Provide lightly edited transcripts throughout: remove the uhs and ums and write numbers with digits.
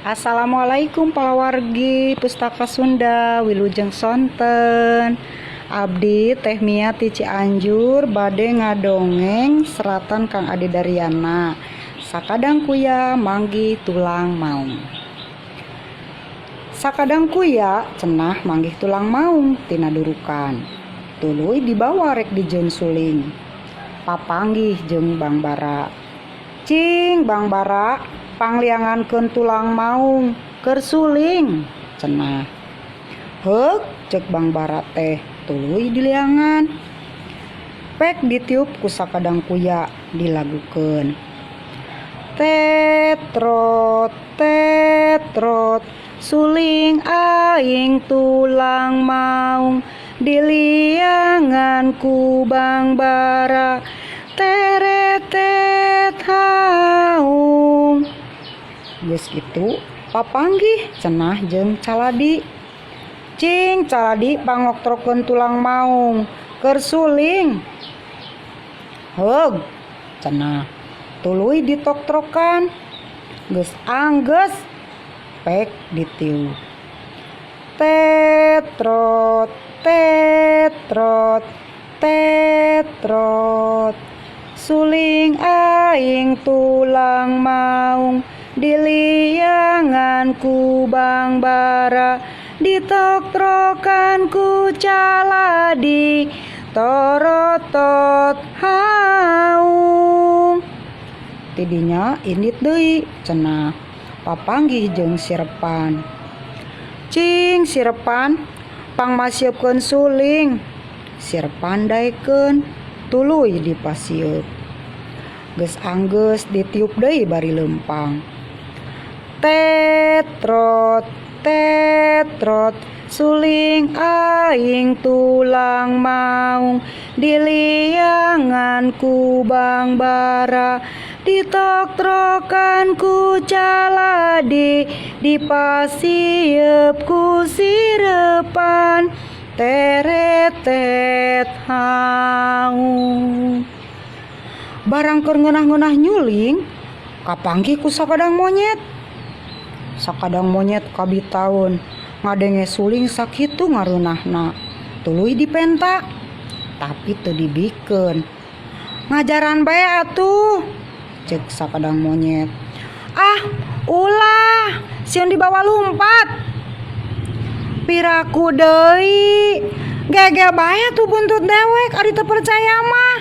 Assalamualaikum palawargi Pustaka Sunda Wilujeng Sonten. Abdi Teh Mia ti Cianjur bade ngadongeng seratan Kang Adi Daryana. Sakadang kuya manggih tulang maung. Sakadang kuya cenah manggih tulang maung tina durukan. Tuluy dibawa rek dijeun suling. Papanggih jeung Bang Bara. Cing Bang Bara, pangliangankeun tulang maung keur suling cenah. Heuk cek Bang Bara teh tuluy diliangan. Pek ditiup ku sakadang kuya dilagukeun. Tetrot tetrot suling aing tulang maung diliangan ku Bang Bara teretet haung. Geus kitu papanggih cenah jeung Caladi. Cing Caladi pangoktrokeun tulang maung keur suling. Heug cenah tuluy ditoktrokan. Geus anggeus pek ditiup. Tetrot tetrot tetrot suling aing tulang maung diliangan ku Bang Bara ditoktrokan ku Caladi torotot haung. Tidinya indit deui cenah papanggih jeung Sirepan. Cing Sirepan pangmasiupkeun suling. Sirepan daekeun tuluy dipasieup. Geus anggeus ditiup deui bari leumpang. Tetrot tetrot suling aing tulang maung diliangan ku Bang Bara ditoktrokan ku Caladi dipasieup ku Sirepan teretet haung. Barang keur ngeunah-ngeunah nyuling kapanggih ku sakadang monyet. Sakadang monyet kabitaun ngadenge suling sakitu ngareunahna tuluy dipenta tapi teu dibikeun. Ngajaran bae atuh cek sakadang monyet. Ah ulah sieun dibawa lumpat. Piraku deui gegel bae tuh buntut dewek ari teu percaya mah.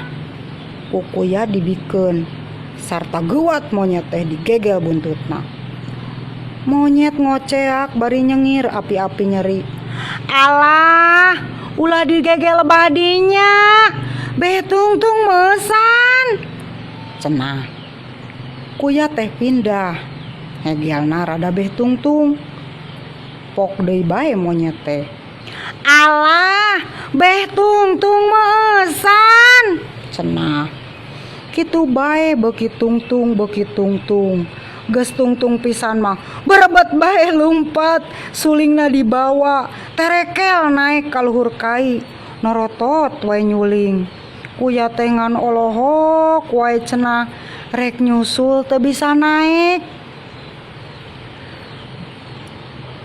Kukuya dibikeun sarta geuwat monyet teh digegel buntutna. Monyet ngoceak bari nyengir api-api nyeri. Alah, ulah digegel badinya. Beh tungtung meusan. Cenah. Kuya teh pindah. Hegialna rada beh tungtung. Pok deui bae monyet teh. Alah, beh tungtung meusan. Cenah. Kitu bae beuki tungtung beuki tungtung. Geus tungtung pisan mah berebet bae lumpat sulingna dibawa terekel naik ka luhur kai norotot wae nyuling. Kuya teh ngan olohok wae cenah rek nyusul teu bisa naik.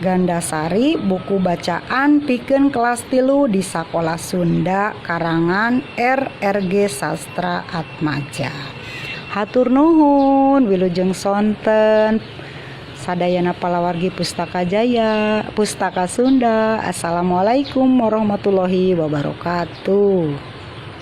Gandasari buku bacaan pikeun kelas 3 di Sakola Sunda karangan RRG Sastra Atmaja. Hatur nuhun wilujeng sonten sadayana palawargi Pustaka Jaya Pustaka Sunda. Assalamualaikum warahmatullahi wabarakatuh.